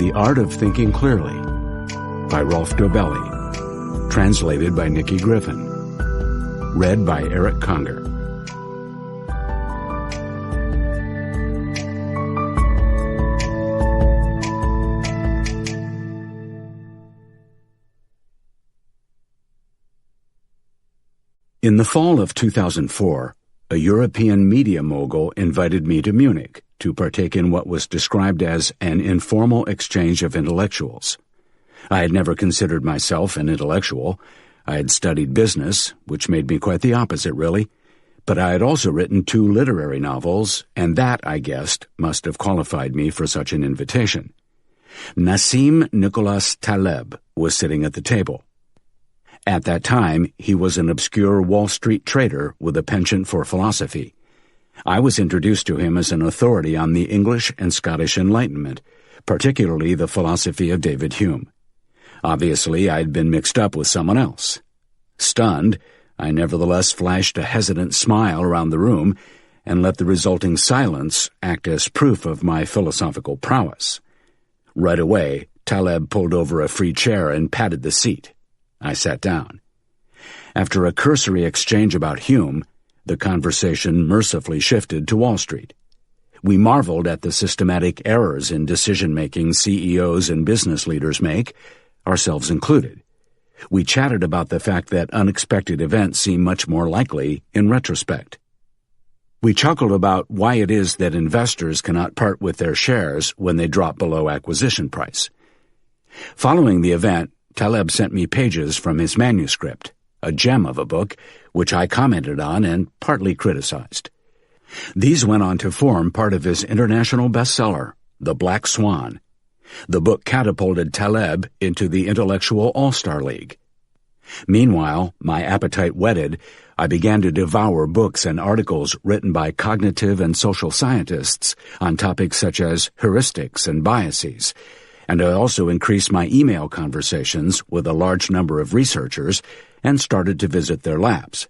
The Art of Thinking Clearly by Rolf Dobelli. Translated by Nikki Griffin. Read by Eric Conger. In the fall of 2004, a European media mogul invited me to Munich to partake in what was described as an informal exchange of intellectuals. I had never considered myself an intellectual. I had studied business, which made me quite the opposite, really. But I had also written 2 literary novels, and that, I guessed, must have qualified me for such an invitation. Nassim Nicholas Taleb was sitting at the table. At that time, he was an obscure Wall Street trader with a penchant for philosophy. I was introduced to him as an authority on the English and Scottish Enlightenment, particularly the philosophy of David Hume. Obviously, I had been mixed up with someone else. Stunned, I nevertheless flashed a hesitant smile around the room and let the resulting silence act as proof of my philosophical prowess. Right away, Taleb pulled over a free chair and patted the seat. I sat down. After a cursory exchange about Hume, the conversation mercifully shifted to Wall Street. We marveled at the systematic errors in decision-making CEOs and business leaders make, ourselves included. We chatted about the fact that unexpected events seem much more likely in retrospect. We chuckled about why it is that investors cannot part with their shares when they drop below acquisition price. Following the event, Taleb sent me pages from his manuscript, a gem of a book, which I commented on and partly criticized. These went on to form part of his international bestseller, The Black Swan. The book catapulted Taleb into the intellectual all-star league. Meanwhile, my appetite whetted, I began to devour books and articles written by cognitive and social scientists on topics such as heuristics and biases, and I also increased my email conversations with a large number of researchers and started to visit their labs.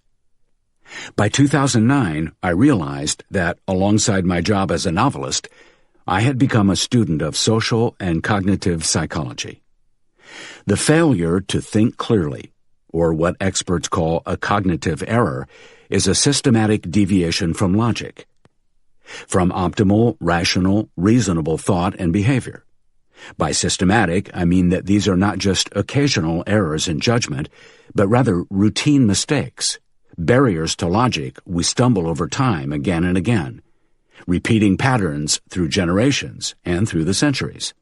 By 2009, I realized that, alongside my job as a novelist, I had become a student of social and cognitive psychology. The failure to think clearly, or what experts call a cognitive error, is a systematic deviation from logic, from optimal, rational, reasonable thought and behavior. By systematic, I mean that these are not just occasional errors in judgment, but rather routine mistakes, barriers to logic we stumble over time again and again, repeating patterns through generations and through the centuries.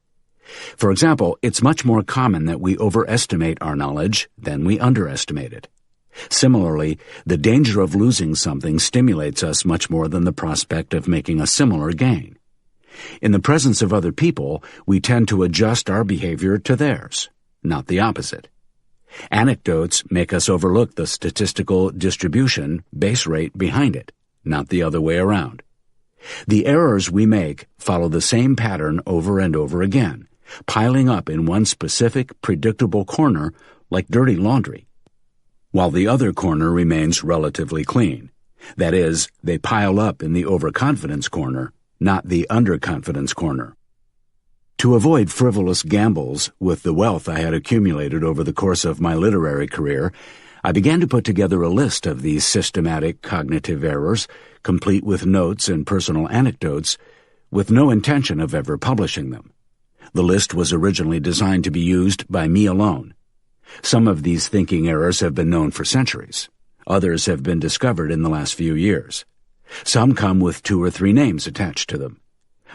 For example, it's much more common that we overestimate our knowledge than we underestimate it. Similarly, the danger of losing something stimulates us much more than the prospect of making a similar gain. In the presence of other people, we tend to adjust our behavior to theirs, not the opposite. Anecdotes make us overlook the statistical distribution base rate behind it, not the other way around. The errors we make follow the same pattern over and over again, piling up in one specific, predictable corner like dirty laundry, while the other corner remains relatively clean. That is, they pile up in the overconfidence corner, not the underconfidence corner. To avoid frivolous gambles with the wealth I had accumulated over the course of my literary career, I began to put together a list of these systematic cognitive errors, complete with notes and personal anecdotes, with no intention of ever publishing them. The list was originally designed to be used by me alone. Some of these thinking errors have been known for centuries. Others have been discovered in the last few years. Some come with 2 or 3 names attached to them.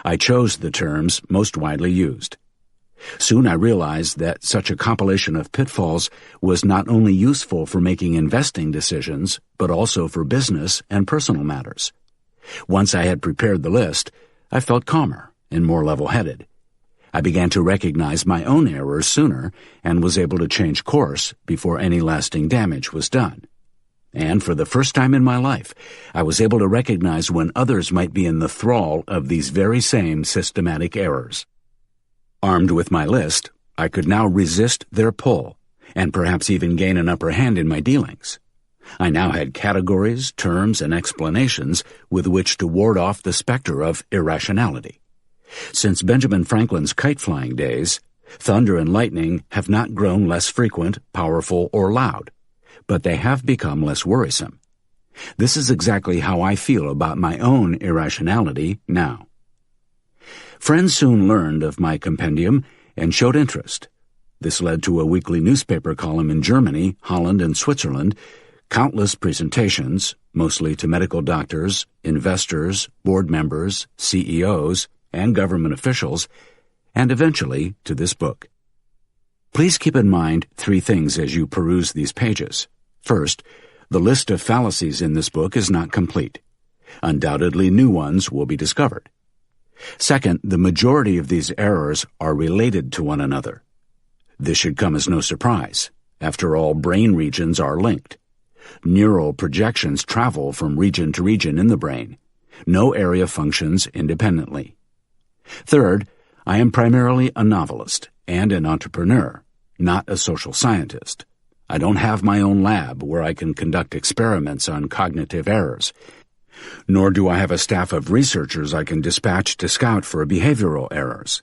I chose the terms most widely used. Soon I realized that such a compilation of pitfalls was not only useful for making investing decisions, but also for business and personal matters. Once I had prepared the list, I felt calmer and more level-headed. I began to recognize my own errors sooner and was able to change course before any lasting damage was done. And for the first time in my life, I was able to recognize when others might be in the thrall of these very same systematic errors. Armed with my list, I could now resist their pull, and perhaps even gain an upper hand in my dealings. I now had categories, terms, and explanations with which to ward off the specter of irrationality. Since Benjamin Franklin's kite-flying days, thunder and lightning have not grown less frequent, powerful, or loud, but they have become less worrisome. This is exactly how I feel about my own irrationality now. Friends soon learned of my compendium and showed interest. This led to a weekly newspaper column in Germany, Holland, and Switzerland, countless presentations, mostly to medical doctors, investors, board members, CEOs, and government officials, and eventually to this book. Please keep in mind 3 things as you peruse these pages. First, the list of fallacies in this book is not complete. Undoubtedly, new ones will be discovered. Second, the majority of these errors are related to one another. This should come as no surprise. After all, brain regions are linked. Neural projections travel from region to region in the brain. No area functions independently. Third, I am primarily a novelist and an entrepreneur, not a social scientist. I don't have my own lab where I can conduct experiments on cognitive errors, nor do I have a staff of researchers I can dispatch to scout for behavioral errors.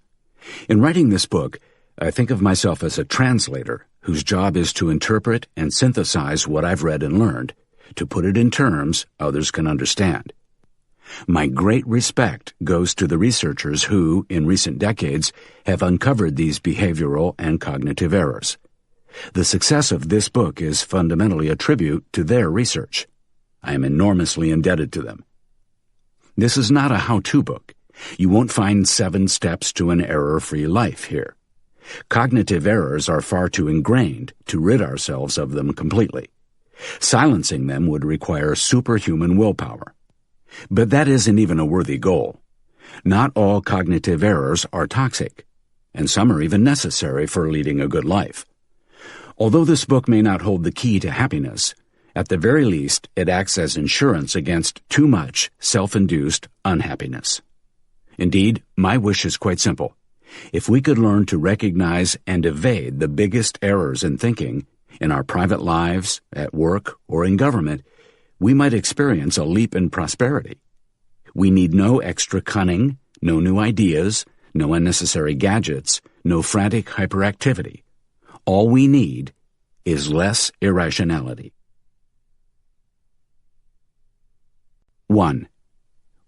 In writing this book, I think of myself as a translator whose job is to interpret and synthesize what I've read and learned, to put it in terms others can understand. My great respect goes to the researchers who, in recent decades, have uncovered these behavioral and cognitive errors. The success of this book is fundamentally a tribute to their research. I am enormously indebted to them. This is not a how-to book. You won't find 7 steps to an error-free life here. Cognitive errors are far too ingrained to rid ourselves of them completely. Silencing them would require superhuman willpower. But that isn't even a worthy goal. Not all cognitive errors are toxic, and some are even necessary for leading a good life. Although this book may not hold the key to happiness, at the very least it acts as insurance against too much self-induced unhappiness. Indeed, my wish is quite simple. If we could learn to recognize and evade the biggest errors in thinking, in our private lives, at work, or in government, we might experience a leap in prosperity. We need no extra cunning, no new ideas, no unnecessary gadgets, no frantic hyperactivity. All we need is less irrationality. 1.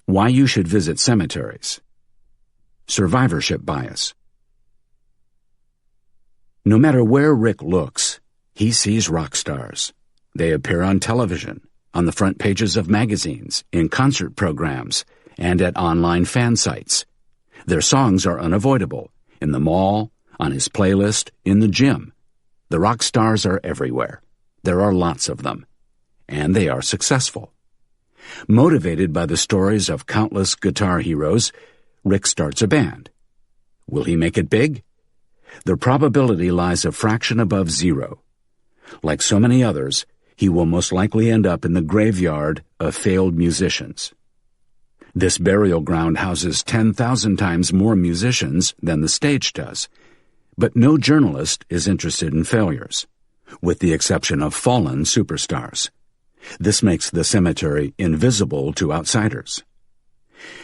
Why you should visit cemeteries. Survivorship bias. No matter where Rick looks, he sees rock stars. They appear on television, on the front pages of magazines, in concert programs, and at online fan sites. Their songs are unavoidable, in the mall, on his playlist, in the gym. The rock stars are everywhere. There are lots of them. And they are successful. Motivated by the stories of countless guitar heroes, Rick starts a band. Will he make it big? The probability lies a fraction above 0. Like so many others, he will most likely end up in the graveyard of failed musicians. This burial ground houses 10,000 times more musicians than the stage does, but no journalist is interested in failures, with the exception of fallen superstars. This makes the cemetery invisible to outsiders.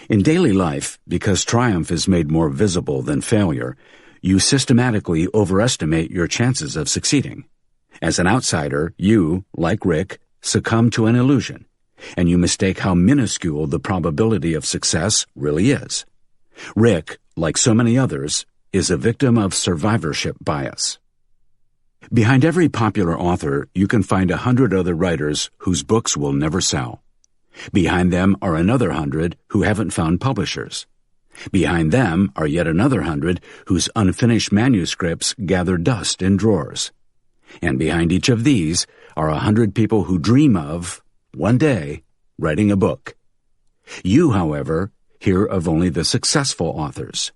In daily life, because triumph is made more visible than failure, you systematically overestimate your chances of succeeding. As an outsider, you, like Rick, succumb to an illusion, and you mistake how minuscule the probability of success really is. Rick, like so many others, is a victim of survivorship bias. Behind every popular author, you can find 100 other writers whose books will never sell. Behind them are another 100 who haven't found publishers. Behind them are yet another 100 whose unfinished manuscripts gather dust in drawers. And behind each of these are 100 people who dream of, one day, writing a book. You, however, hear of only the successful authors.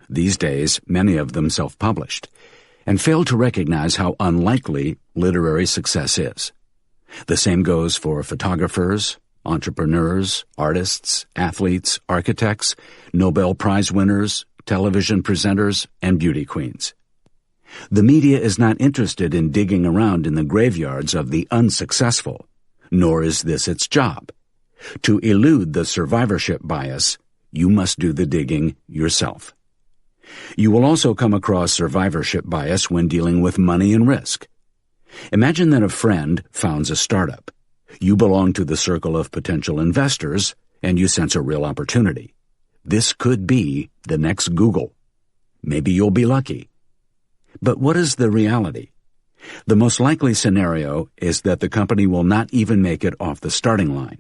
These days, many of them self-published, and fail to recognize how unlikely literary success is. The same goes for photographers, entrepreneurs, artists, athletes, architects, Nobel Prize winners, television presenters, and beauty queens. The media is not interested in digging around in the graveyards of the unsuccessful, nor is this its job. To elude the survivorship bias, you must do the digging yourself. You will also come across survivorship bias when dealing with money and risk. Imagine that a friend founds a startup. You belong to the circle of potential investors, and you sense a real opportunity. This could be the next Google. Maybe you'll be lucky. But what is the reality? The most likely scenario is that the company will not even make it off the starting line.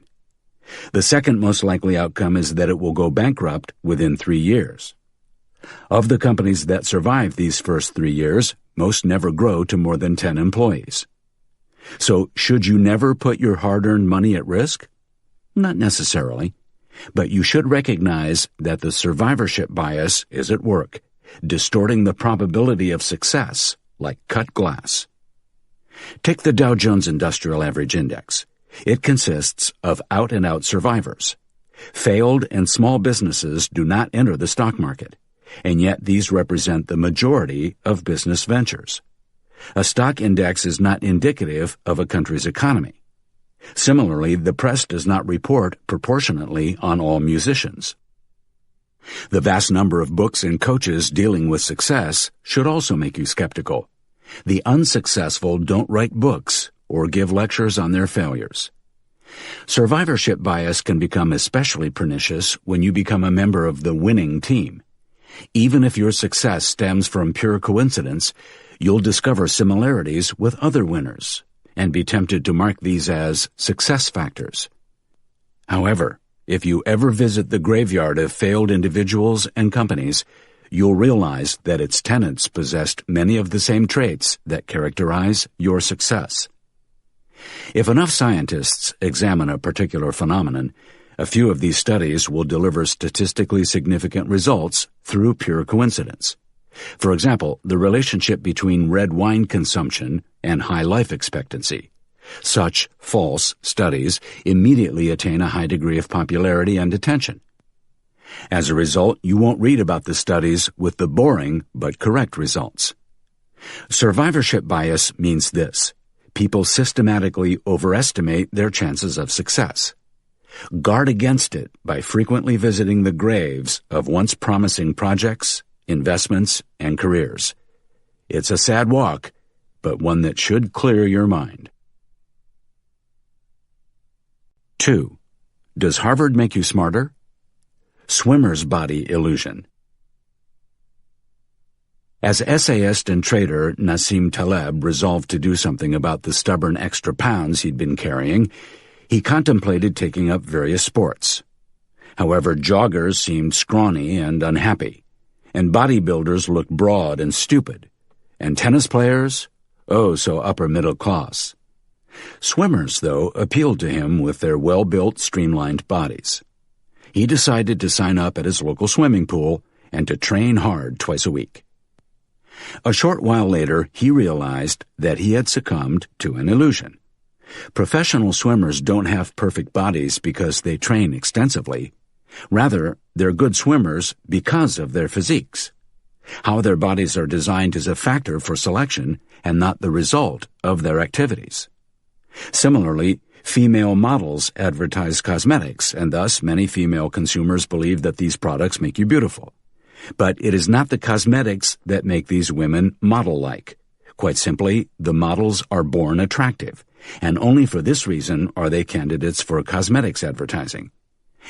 The second most likely outcome is that it will go bankrupt within 3 years. Of the companies that survive these first 3 years, most never grow to more than 10 employees. So, should you never put your hard-earned money at risk? Not necessarily, but you should recognize that the survivorship bias is at work, distorting the probability of success like cut glass. Take the Dow Jones Industrial Average Index. It consists of out-and-out survivors. Failed and small businesses do not enter the stock market, and yet these represent the majority of business ventures. A stock index is not indicative of a country's economy. Similarly, the press does not report proportionately on all musicians. The vast number of books and coaches dealing with success should also make you skeptical. The unsuccessful don't write books or give lectures on their failures. Survivorship bias can become especially pernicious when you become a member of the winning team. Even if your success stems from pure coincidence, you'll discover similarities with other winners and be tempted to mark these as success factors. However, if you ever visit the graveyard of failed individuals and companies, you'll realize that its tenants possessed many of the same traits that characterize your success. If enough scientists examine a particular phenomenon, a few of these studies will deliver statistically significant results through pure coincidence. For example, the relationship between red wine consumption and high life expectancy. Such false studies immediately attain a high degree of popularity and attention. As a result, you won't read about the studies with the boring but correct results. Survivorship bias means this: people systematically overestimate their chances of success. Guard against it by frequently visiting the graves of once promising projects, investments, and careers. It's a sad walk, but one that should clear your mind. 2. Does Harvard make you smarter? Swimmer's body illusion. As essayist and trader Nassim Taleb resolved to do something about the stubborn extra pounds he'd been carrying, he contemplated taking up various sports. However, joggers seemed scrawny and unhappy, and bodybuilders looked broad and stupid, and tennis players, oh so upper middle class. Swimmers, though, appealed to him with their well-built, streamlined bodies. He decided to sign up at his local swimming pool and to train hard twice a week. A short while later, he realized that he had succumbed to an illusion. Professional swimmers don't have perfect bodies because they train extensively. Rather, they're good swimmers because of their physiques. How their bodies are designed is a factor for selection and not the result of their activities. Similarly, female models advertise cosmetics, and thus many female consumers believe that these products make you beautiful. But it is not the cosmetics that make these women model-like. Quite simply, the models are born attractive, and only for this reason are they candidates for cosmetics advertising.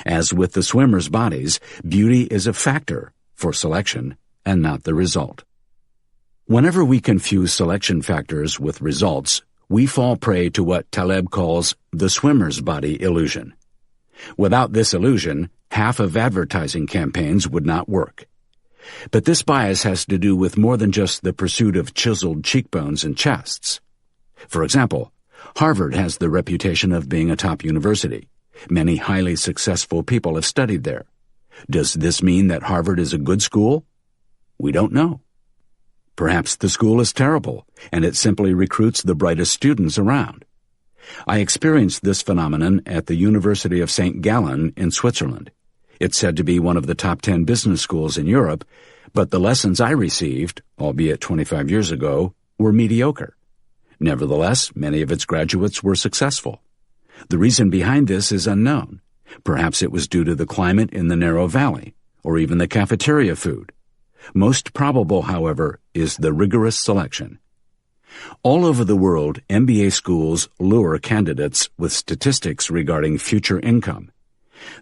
As with the swimmers' bodies, beauty is a factor for selection and not the result. Whenever we confuse selection factors with results, we fall prey to what Taleb calls the swimmer's body illusion. Without this illusion, half of advertising campaigns would not work. But this bias has to do with more than just the pursuit of chiseled cheekbones and chests. For example, Harvard has the reputation of being a top university. Many highly successful people have studied there. Does this mean that Harvard is a good school? We don't know. Perhaps the school is terrible, and it simply recruits the brightest students around. I experienced this phenomenon at the University of St. Gallen in Switzerland. It's said to be one of the top 10 business schools in Europe, but the lessons I received, albeit 25 years ago, were mediocre. Nevertheless, many of its graduates were successful. The reason behind this is unknown, Perhaps it was due to the climate in the narrow valley, or even the cafeteria food. Most probable, however, is the rigorous selection. All over the world, MBA schools lure candidates with statistics regarding future income.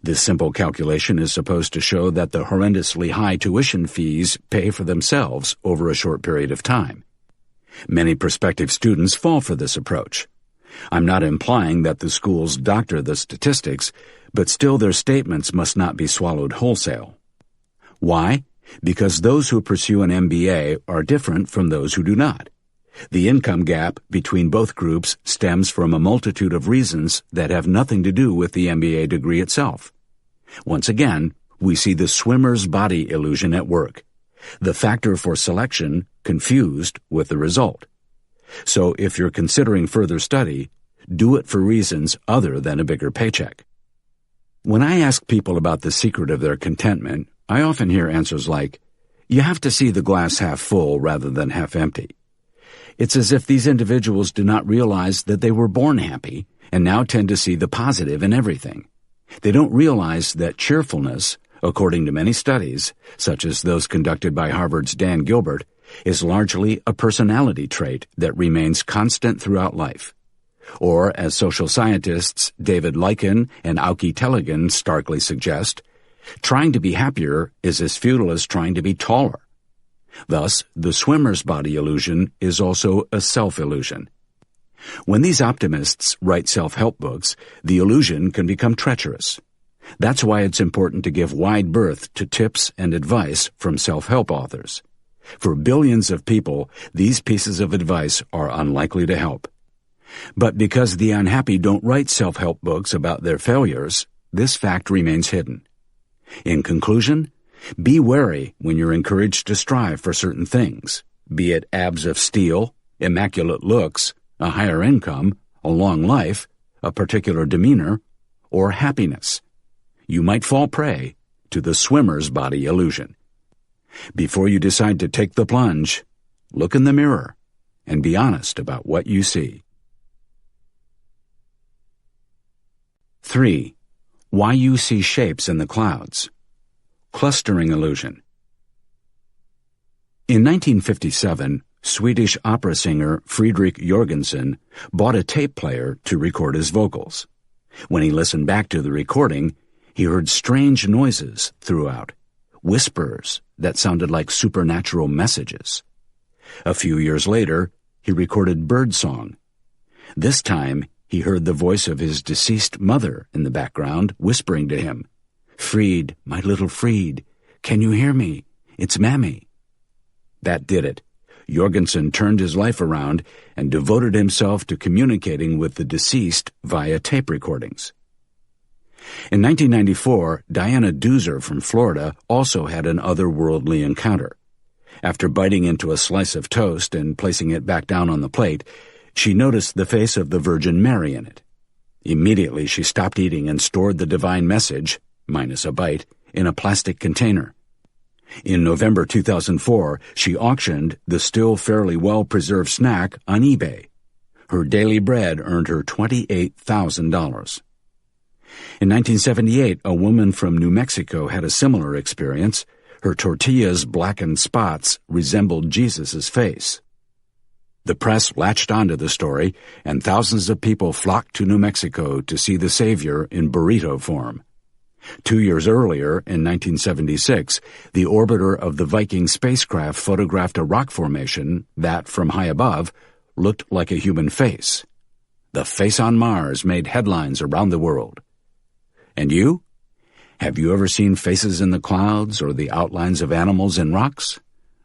This simple calculation is supposed to show that the horrendously high tuition fees pay for themselves over a short period of time. Many prospective students fall for this approach. I'm not implying that the schools doctor the statistics, but still their statements must not be swallowed wholesale. Why? Because those who pursue an MBA are different from those who do not. The income gap between both groups stems from a multitude of reasons that have nothing to do with the MBA degree itself. Once again, we see the swimmer's body illusion at work, the factor for selection confused with the result. So if you're considering further study, do it for reasons other than a bigger paycheck. When I ask people about the secret of their contentment, I often hear answers like, "You have to see the glass half full rather than half empty." It's as if these individuals do not realize that they were born happy and now tend to see the positive in everything. They don't realize that cheerfulness, according to many studies, such as those conducted by Harvard's Dan Gilbert, is largely a personality trait that remains constant throughout life. Or, as social scientists David Lycan and Auke Tellegen starkly suggest, trying to be happier is as futile as trying to be taller. Thus, the swimmer's body illusion is also a self-illusion. When these optimists write self-help books, the illusion can become treacherous. That's why it's important to give wide berth to tips and advice from self-help authors. For billions of people, these pieces of advice are unlikely to help. But because the unhappy don't write self-help books about their failures, this fact remains hidden. In conclusion, be wary when you're encouraged to strive for certain things, be it abs of steel, immaculate looks, a higher income, a long life, a particular demeanor, or happiness. You might fall prey to the swimmer's body illusion. Before you decide to take the plunge, look in the mirror and be honest about what you see. 3. Why you see shapes in the clouds. Clustering illusion. In 1957, Swedish opera singer Fredrik Jorgensen bought a tape player to record his vocals. When he listened back to the recording, he heard strange noises throughout, whispers that sounded like supernatural messages. A few years later, he recorded birdsong. This time, he heard the voice of his deceased mother in the background whispering to him, "Fried, my little Fried, can you hear me? It's Mammy." That did it. Jorgensen turned his life around and devoted himself to communicating with the deceased via tape recordings. In 1994, Diana Doozer from Florida also had an otherworldly encounter. After biting into a slice of toast and placing it back down on the plate, she noticed the face of the Virgin Mary in it. Immediately she stopped eating and stored the divine message, minus a bite, in a plastic container. In November 2004, she auctioned the still fairly well-preserved snack on eBay. Her daily bread earned her $28,000. In 1978, a woman from New Mexico had a similar experience. Her tortilla's blackened spots resembled Jesus' face. The press latched onto the story, and thousands of people flocked to New Mexico to see the Savior in burrito form. 2 years earlier, in 1976, the orbiter of the Viking spacecraft photographed a rock formation that, from high above, looked like a human face. The face on Mars made headlines around the world. And you? Have you ever seen faces in the clouds or the outlines of animals in rocks?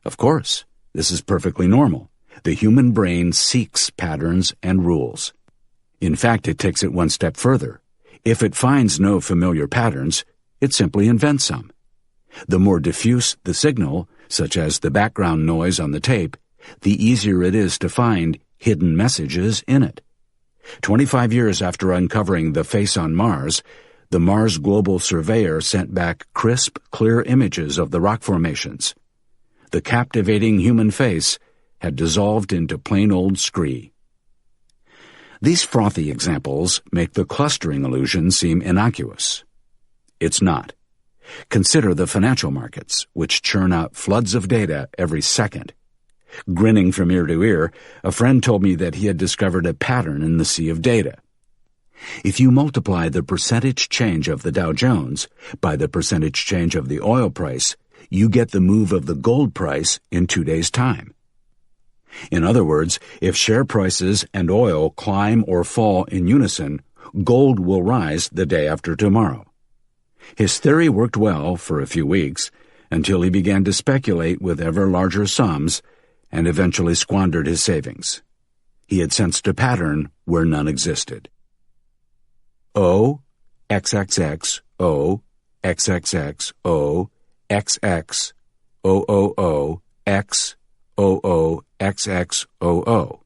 Of course, this is perfectly normal. The human brain seeks patterns and rules. In fact, it takes it one step further. If it finds no familiar patterns, it simply invents some. The more diffuse the signal, such as the background noise on the tape, the easier it is to find hidden messages in it. 25 years after uncovering the face on Mars, the Mars Global Surveyor sent back crisp, clear images of the rock formations. The captivating human face had dissolved into plain old scree. These frothy examples make the clustering illusion seem innocuous. It's not. Consider the financial markets, which churn out floods of data every second. Grinning from ear to ear, a friend told me that he had discovered a pattern in the sea of data. If you multiply the percentage change of the Dow Jones by the percentage change of the oil price, you get the move of the gold price in 2 days' time. In other words, if share prices and oil climb or fall in unison, gold will rise the day after tomorrow. His theory worked well for a few weeks until he began to speculate with ever larger sums and eventually squandered his savings. He had sensed a pattern where none existed. O, XXX, O, XXX, O, XX, OOO, X, OO, XX, OO.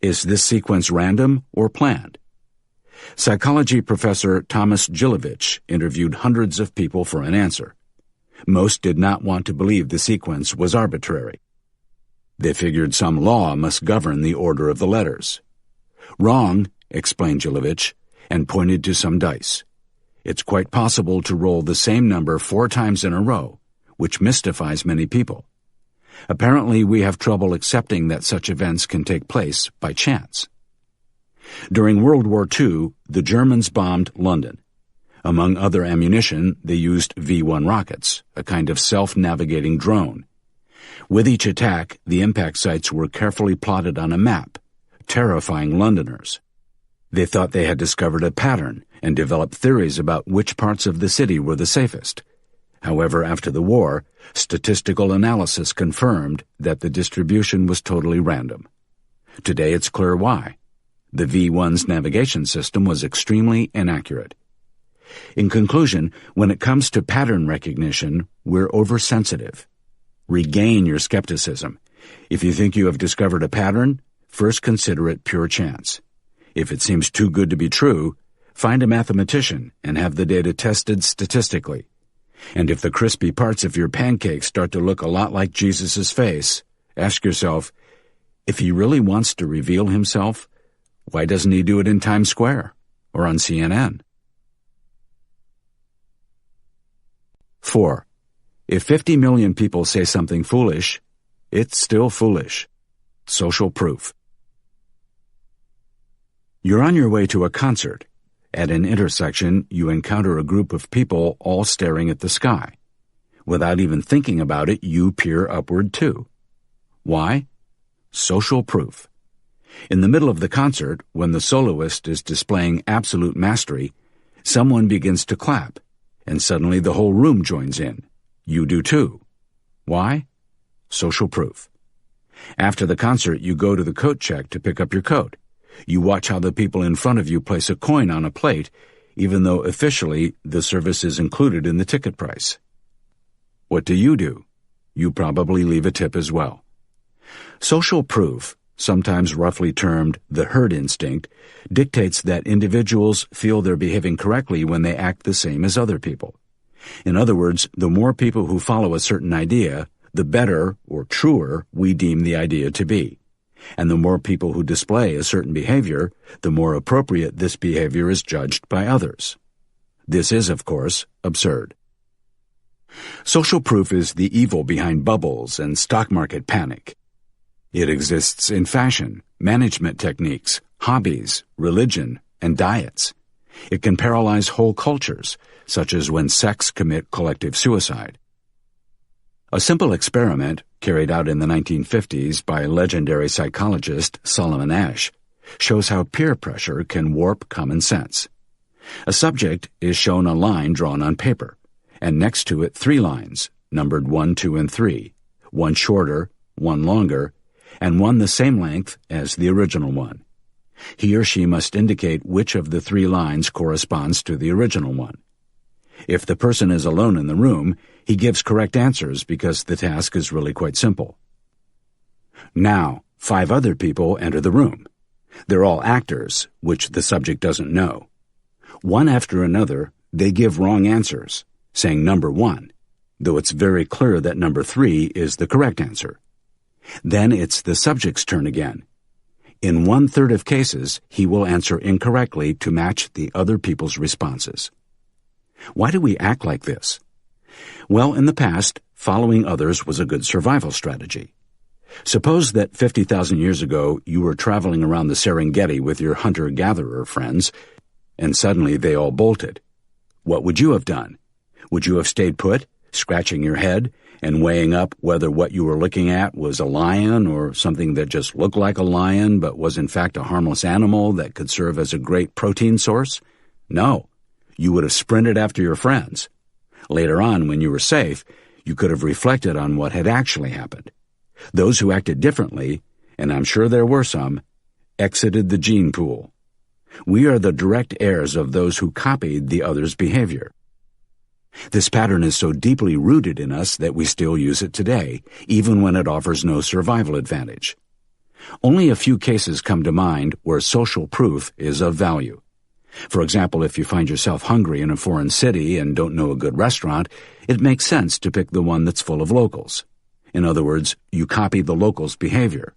Is this sequence random or planned? Psychology professor Thomas Gilovich interviewed hundreds of people for an answer. Most did not want to believe the sequence was arbitrary. They figured some law must govern the order of the letters. Wrong, explained Gilovich, and pointed to some dice. It's quite possible to roll the same number 4 times in a row, which mystifies many people. Apparently, we have trouble accepting that such events can take place by chance. During World War II, the Germans bombed London. Among other ammunition, they used V-1 rockets, a kind of self-navigating drone. With each attack, the impact sites were carefully plotted on a map, terrifying Londoners. They thought they had discovered a pattern and developed theories about which parts of the city were the safest. However, after the war, statistical analysis confirmed that the distribution was totally random. Today it's clear why. The V-1's navigation system was extremely inaccurate. In conclusion, when it comes to pattern recognition, we're oversensitive. Regain your skepticism. If you think you have discovered a pattern, first consider it pure chance. If it seems too good to be true, find a mathematician and have the data tested statistically. And if the crispy parts of your pancakes start to look a lot like Jesus' face, ask yourself, if he really wants to reveal himself, why doesn't he do it in Times Square or on CNN? 4. If 50 million people say something foolish, it's still foolish. Social proof. You're on your way to a concert. At an intersection, you encounter a group of people all staring at the sky. Without even thinking about it, you peer upward too. Why? Social proof. In the middle of the concert, when the soloist is displaying absolute mastery, someone begins to clap, and suddenly the whole room joins in. You do too. Why? Social proof. After the concert, you go to the coat check to pick up your coat. You watch how the people in front of you place a coin on a plate, even though officially the service is included in the ticket price. What do? You probably leave a tip as well. Social proof, sometimes roughly termed the herd instinct, dictates that individuals feel they're behaving correctly when they act the same as other people. In other words, the more people who follow a certain idea, the better or truer we deem the idea to be. And the more people who display a certain behavior, the more appropriate this behavior is judged by others. This is, of course, absurd. Social proof is the evil behind bubbles and stock market panic. It exists in fashion, management techniques, hobbies, religion, and diets. It can paralyze whole cultures, such as when sects commit collective suicide. A simple experiment, carried out in the 1950s by legendary psychologist Solomon Asch, shows how peer pressure can warp common sense. A subject is shown a line drawn on paper, and next to it 3 lines, numbered 1, 2, and 3, one shorter, one longer, and one the same length as the original one. He or she must indicate which of the 3 lines corresponds to the original one. If the person is alone in the room, he gives correct answers because the task is really quite simple. Now, 5 other people enter the room. They're all actors, which the subject doesn't know. One after another, they give wrong answers, saying number 1, though it's very clear that number 3 is the correct answer. Then it's the subject's turn again. In 1/3 of cases, he will answer incorrectly to match the other people's responses. Why do we act like this? Well, in the past, following others was a good survival strategy. Suppose that 50,000 years ago you were traveling around the Serengeti with your hunter-gatherer friends, and suddenly they all bolted. What would you have done? Would you have stayed put, scratching your head, and weighing up whether what you were looking at was a lion or something that just looked like a lion but was in fact a harmless animal that could serve as a great protein source? No. You would have sprinted after your friends. Later on, when you were safe, you could have reflected on what had actually happened. Those who acted differently, and I'm sure there were some, exited the gene pool. We are the direct heirs of those who copied the other's behavior. This pattern is so deeply rooted in us that we still use it today, even when it offers no survival advantage. Only a few cases come to mind where social proof is of value. For example, if you find yourself hungry in a foreign city and don't know a good restaurant, it makes sense to pick the one that's full of locals. In other words, you copy the locals' behavior.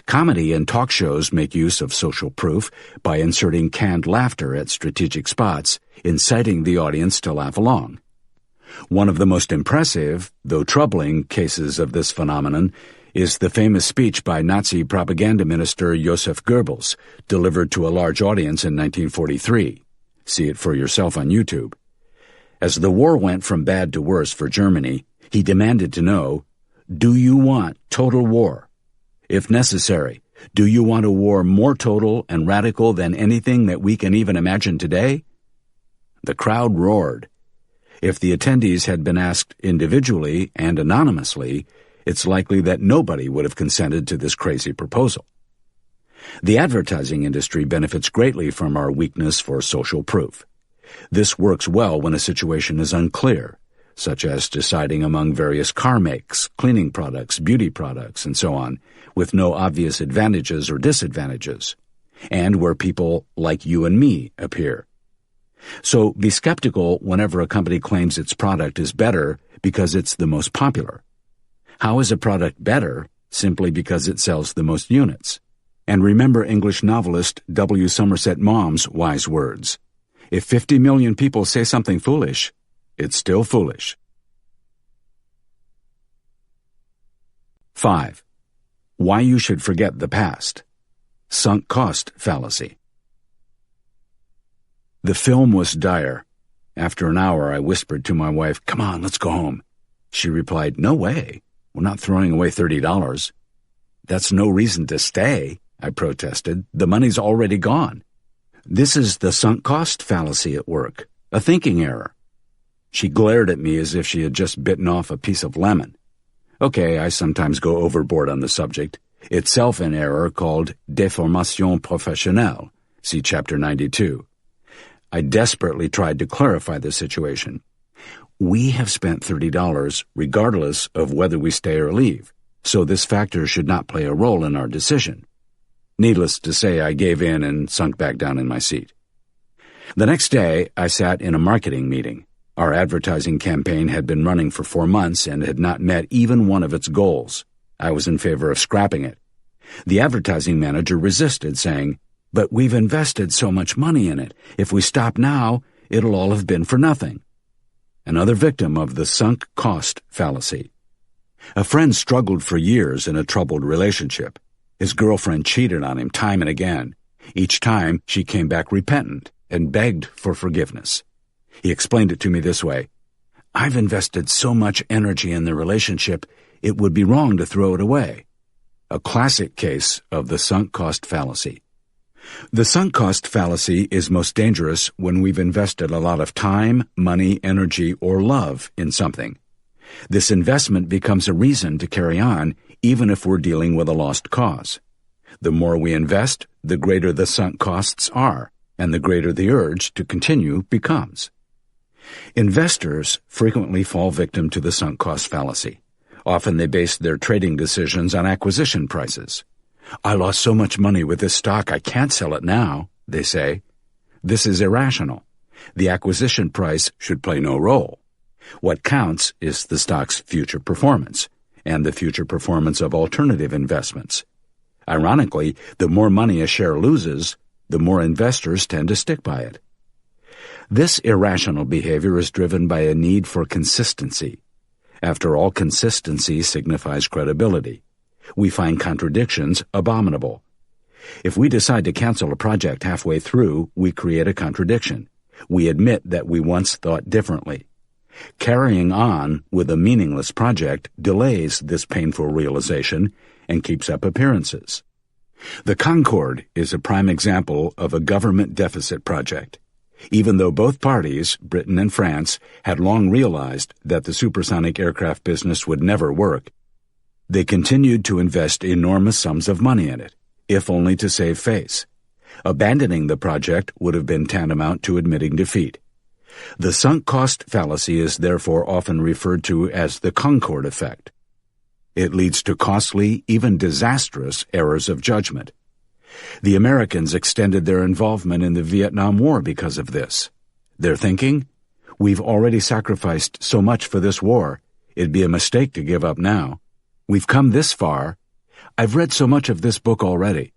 Comedy and talk shows make use of social proof by inserting canned laughter at strategic spots, inciting the audience to laugh along. One of the most impressive, though troubling, cases of this phenomenon is the famous speech by Nazi propaganda minister Joseph Goebbels, delivered to a large audience in 1943. See it for yourself on YouTube. As the war went from bad to worse for Germany, he demanded to know, "Do you want total war? If necessary, do you want a war more total and radical than anything that we can even imagine today?" The crowd roared. If the attendees had been asked individually and anonymously, it's likely that nobody would have consented to this crazy proposal. The advertising industry benefits greatly from our weakness for social proof. This works well when a situation is unclear, such as deciding among various car makes, cleaning products, beauty products, and so on, with no obvious advantages or disadvantages, and where people like you and me appear. So be skeptical whenever a company claims its product is better because it's the most popular. How is a product better simply because it sells the most units? And remember English novelist W. Somerset Maugham's wise words. If 50 million people say something foolish, it's still foolish. 5. Why you should forget the past. Sunk cost fallacy. The film was dire. After an hour, I whispered to my wife, "Come on, let's go home." She replied, "No way. We're not throwing away $30. "That's no reason to stay," I protested. "The money's already gone." This is the sunk cost fallacy at work, a thinking error. She glared at me as if she had just bitten off a piece of lemon. Okay, I sometimes go overboard on the subject, itself an error called déformation professionnelle. See Chapter 92. I desperately tried to clarify the situation. We have spent $30 regardless of whether we stay or leave, so this factor should not play a role in our decision. Needless to say, I gave in and sunk back down in my seat. The next day, I sat in a marketing meeting. Our advertising campaign had been running for 4 months and had not met even one of its goals. I was in favor of scrapping it. The advertising manager resisted, saying, "But we've invested so much money in it. If we stop now, it'll all have been for nothing." Another victim of the sunk cost fallacy. A friend struggled for years in a troubled relationship. His girlfriend cheated on him time and again. Each time, she came back repentant and begged for forgiveness. He explained it to me this way: "I've invested so much energy in the relationship, it would be wrong to throw it away." A classic case of the sunk cost fallacy. The sunk cost fallacy is most dangerous when we've invested a lot of time, money, energy, or love in something. This investment becomes a reason to carry on, even if we're dealing with a lost cause. The more we invest, the greater the sunk costs are, and the greater the urge to continue becomes. Investors frequently fall victim to the sunk cost fallacy. Often they base their trading decisions on acquisition prices. "I lost so much money with this stock, I can't sell it now," they say. This is irrational. The acquisition price should play no role. What counts is the stock's future performance, and the future performance of alternative investments. Ironically, the more money a share loses, the more investors tend to stick by it. This irrational behavior is driven by a need for consistency. After all, consistency signifies credibility. We find contradictions abominable. If we decide to cancel a project halfway through, we create a contradiction. We admit that we once thought differently. Carrying on with a meaningless project delays this painful realization and keeps up appearances. The Concorde is a prime example of a government deficit project. Even though both parties, Britain and France, had long realized that the supersonic aircraft business would never work, they continued to invest enormous sums of money in it, if only to save face. Abandoning the project would have been tantamount to admitting defeat. The sunk cost fallacy is therefore often referred to as the Concorde effect. It leads to costly, even disastrous, errors of judgment. The Americans extended their involvement in the Vietnam War because of this. Their thinking? We've already sacrificed so much for this war. It'd be a mistake to give up now. We've come this far. I've read so much of this book already.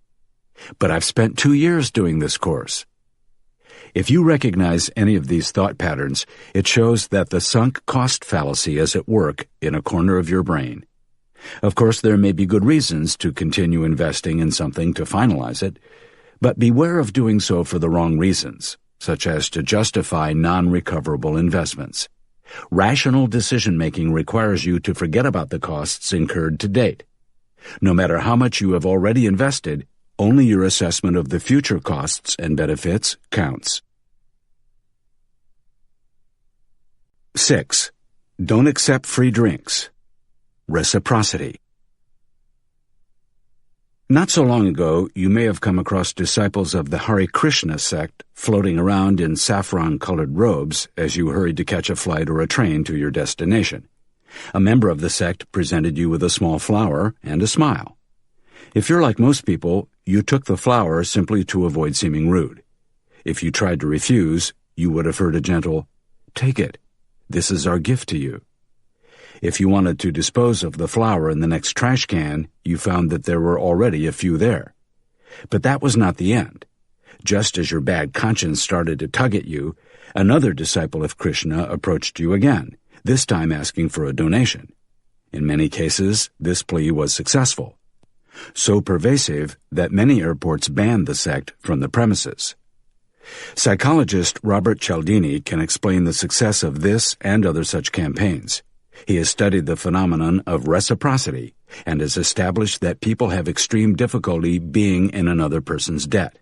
But I've spent 2 years doing this course. If you recognize any of these thought patterns, it shows that the sunk cost fallacy is at work in a corner of your brain. Of course, there may be good reasons to continue investing in something to finalize it, but beware of doing so for the wrong reasons, such as to justify non-recoverable investments. Rational decision-making requires you to forget about the costs incurred to date. No matter how much you have already invested, only your assessment of the future costs and benefits counts. 6. Don't accept free drinks. Reciprocity. Not so long ago, you may have come across disciples of the Hare Krishna sect floating around in saffron-colored robes as you hurried to catch a flight or a train to your destination. A member of the sect presented you with a small flower and a smile. If you're like most people, you took the flower simply to avoid seeming rude. If you tried to refuse, you would have heard a gentle, "Take it. This is our gift to you." If you wanted to dispose of the flower in the next trash can, you found that there were already a few there. But that was not the end. Just as your bad conscience started to tug at you, another disciple of Krishna approached you again, this time asking for a donation. In many cases, this plea was successful. So pervasive that many airports banned the sect from the premises. Psychologist Robert Cialdini can explain the success of this and other such campaigns. He has studied the phenomenon of reciprocity and has established that people have extreme difficulty being in another person's debt.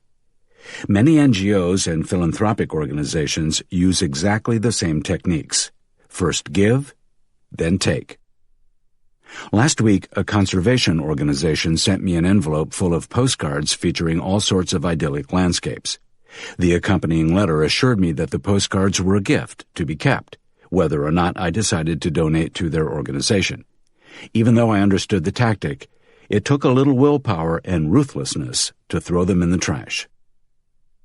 Many NGOs and philanthropic organizations use exactly the same techniques. First give, then take. Last week, a conservation organization sent me an envelope full of postcards featuring all sorts of idyllic landscapes. The accompanying letter assured me that the postcards were a gift to be kept, whether or not I decided to donate to their organization. Even though I understood the tactic, it took a little willpower and ruthlessness to throw them in the trash.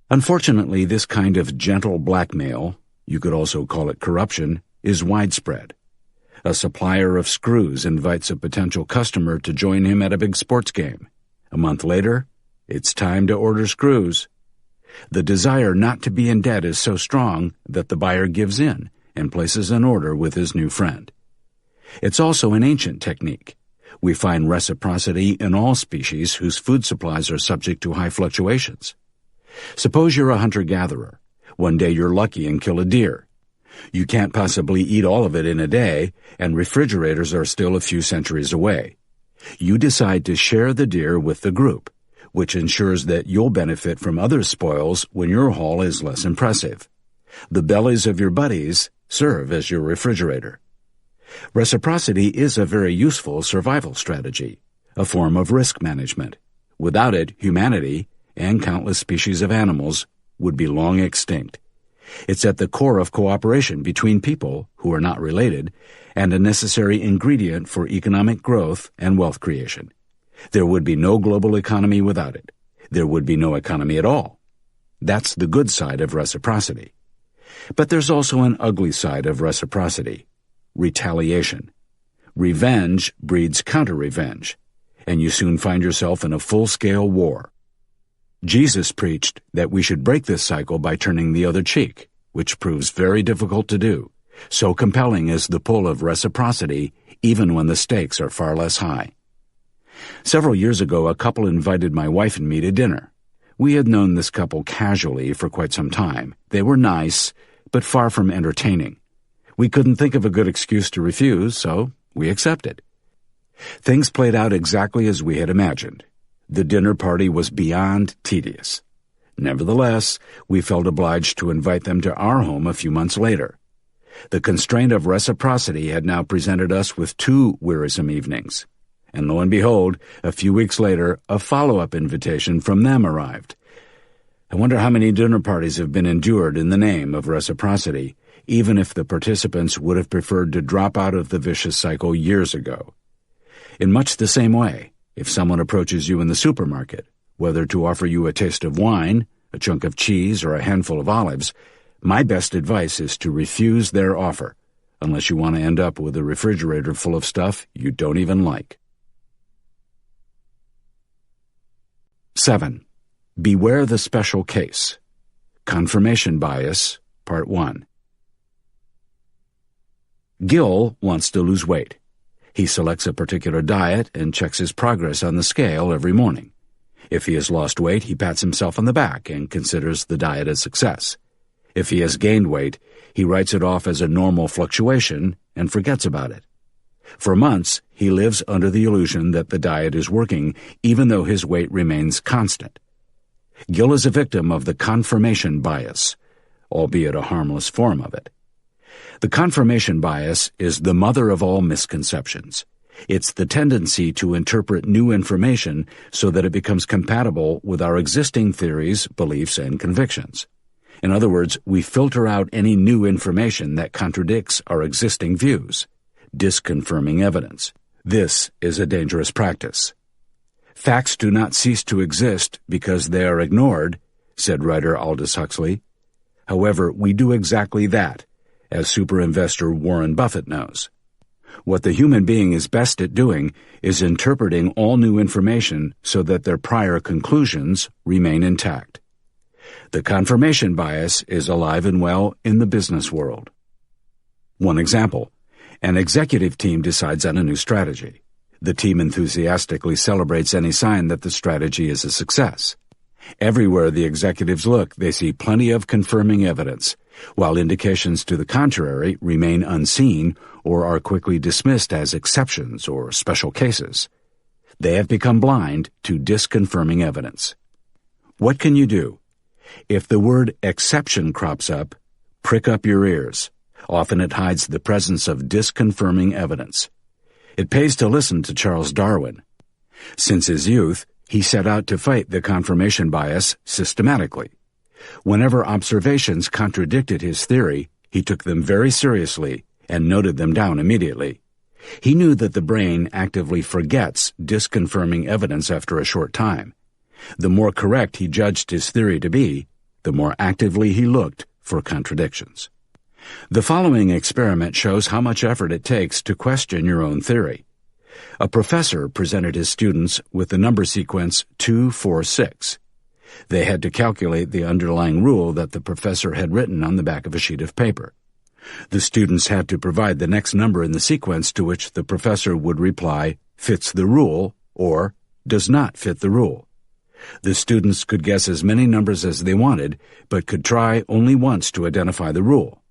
Unfortunately, this kind of gentle blackmail, you could also call it corruption, is widespread. A supplier of screws invites a potential customer to join him at a big sports game. A month later, it's time to order screws. The desire not to be in debt is so strong that the buyer gives in and places an order with his new friend. It's also an ancient technique. We find reciprocity in all species whose food supplies are subject to high fluctuations. Suppose you're a hunter-gatherer. One day you're lucky and kill a deer. You can't possibly eat all of it in a day, and refrigerators are still a few centuries away. You decide to share the deer with the group, which ensures that you'll benefit from other spoils when your haul is less impressive. The bellies of your buddies serve as your refrigerator. Reciprocity is a very useful survival strategy, a form of risk management. Without it, humanity, and countless species of animals, would be long extinct. It's at the core of cooperation between people who are not related and a necessary ingredient for economic growth and wealth creation. There would be no global economy without it. There would be no economy at all. That's the good side of reciprocity. But there's also an ugly side of reciprocity: retaliation. Revenge breeds counter-revenge, and you soon find yourself in a full-scale war. Jesus preached that we should break this cycle by turning the other cheek, which proves very difficult to do. So compelling is the pull of reciprocity, even when the stakes are far less high. Several years ago, a couple invited my wife and me to dinner. We had known this couple casually for quite some time. They were nice, but far from entertaining. We couldn't think of a good excuse to refuse, so we accepted. Things played out exactly as we had imagined. The dinner party was beyond tedious. Nevertheless, we felt obliged to invite them to our home a few months later. The constraint of reciprocity had now presented us with 2 wearisome evenings. And lo and behold, a few weeks later, a follow-up invitation from them arrived. I wonder how many dinner parties have been endured in the name of reciprocity, even if the participants would have preferred to drop out of the vicious cycle years ago. In much the same way, if someone approaches you in the supermarket, whether to offer you a taste of wine, a chunk of cheese, or a handful of olives, my best advice is to refuse their offer, unless you want to end up with a refrigerator full of stuff you don't even like. 7. Beware the special case. Confirmation bias, Part 1. Gil wants to lose weight. He selects a particular diet and checks his progress on the scale every morning. If he has lost weight, he pats himself on the back and considers the diet a success. If he has gained weight, he writes it off as a normal fluctuation and forgets about it. For months, he lives under the illusion that the diet is working, even though his weight remains constant. Gil is a victim of the confirmation bias, albeit a harmless form of it. The confirmation bias is the mother of all misconceptions. It's the tendency to interpret new information so that it becomes compatible with our existing theories, beliefs, and convictions. In other words, we filter out any new information that contradicts our existing views. Disconfirming evidence. This is a dangerous practice. Facts do not cease to exist because they are ignored, said writer Aldous Huxley. However, we do exactly that, as super investor Warren Buffett knows. What the human being is best at doing is interpreting all new information so that their prior conclusions remain intact. The confirmation bias is alive and well in the business world. One example. An executive team decides on a new strategy. The team enthusiastically celebrates any sign that the strategy is a success. Everywhere the executives look, they see plenty of confirming evidence, while indications to the contrary remain unseen or are quickly dismissed as exceptions or special cases. They have become blind to disconfirming evidence. What can you do? If the word exception crops up, prick up your ears. Often it hides the presence of disconfirming evidence. It pays to listen to Charles Darwin. Since his youth, he set out to fight the confirmation bias systematically. Whenever observations contradicted his theory, he took them very seriously and noted them down immediately. He knew that the brain actively forgets disconfirming evidence after a short time. The more correct he judged his theory to be, the more actively he looked for contradictions. The following experiment shows how much effort it takes to question your own theory. A professor presented his students with the number sequence 246. They had to calculate the underlying rule that the professor had written on the back of a sheet of paper. The students had to provide the next number in the sequence, to which the professor would reply, "fits the rule," or "does not fit the rule." The students could guess as many numbers as they wanted, but could try only once to identify the rule.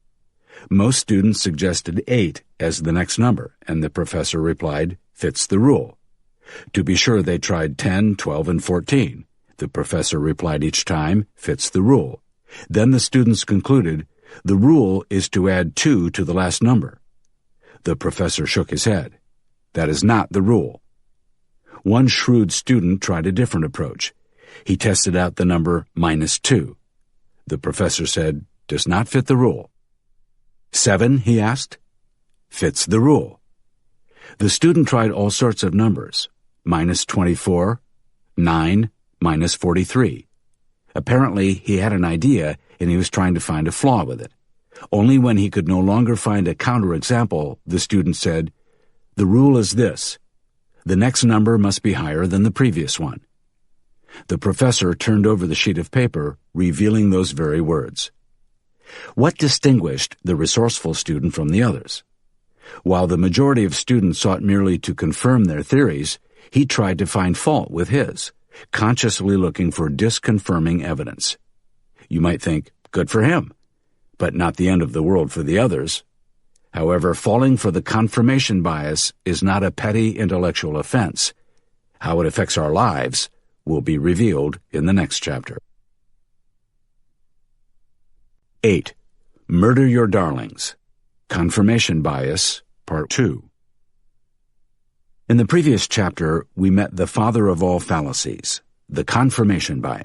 Most students suggested 8 as the next number, and the professor replied, "fits the rule." To be sure, they tried 10, 12, and 14. The professor replied each time, "fits the rule." Then the students concluded, "The rule is to add 2 to the last number." The professor shook his head. "That is not the rule." One shrewd student tried a different approach. He tested out the number -2. The professor said, "does not fit the rule." 7, he asked. "Fits the rule." The student tried all sorts of numbers, -24, 9, -43. Apparently, he had an idea, and he was trying to find a flaw with it. Only when he could no longer find a counterexample, the student said, "The rule is this: the next number must be higher than the previous one." The professor turned over the sheet of paper, revealing those very words. What distinguished the resourceful student from the others? While the majority of students sought merely to confirm their theories, he tried to find fault with his, consciously looking for disconfirming evidence. You might think, good for him, but not the end of the world for the others. However, falling for the confirmation bias is not a petty intellectual offense. How it affects our lives will be revealed in the next chapter. 8. Murder Your Darlings. Confirmation Bias, Part 2. In the previous chapter, we met the father of all fallacies, the confirmation bias.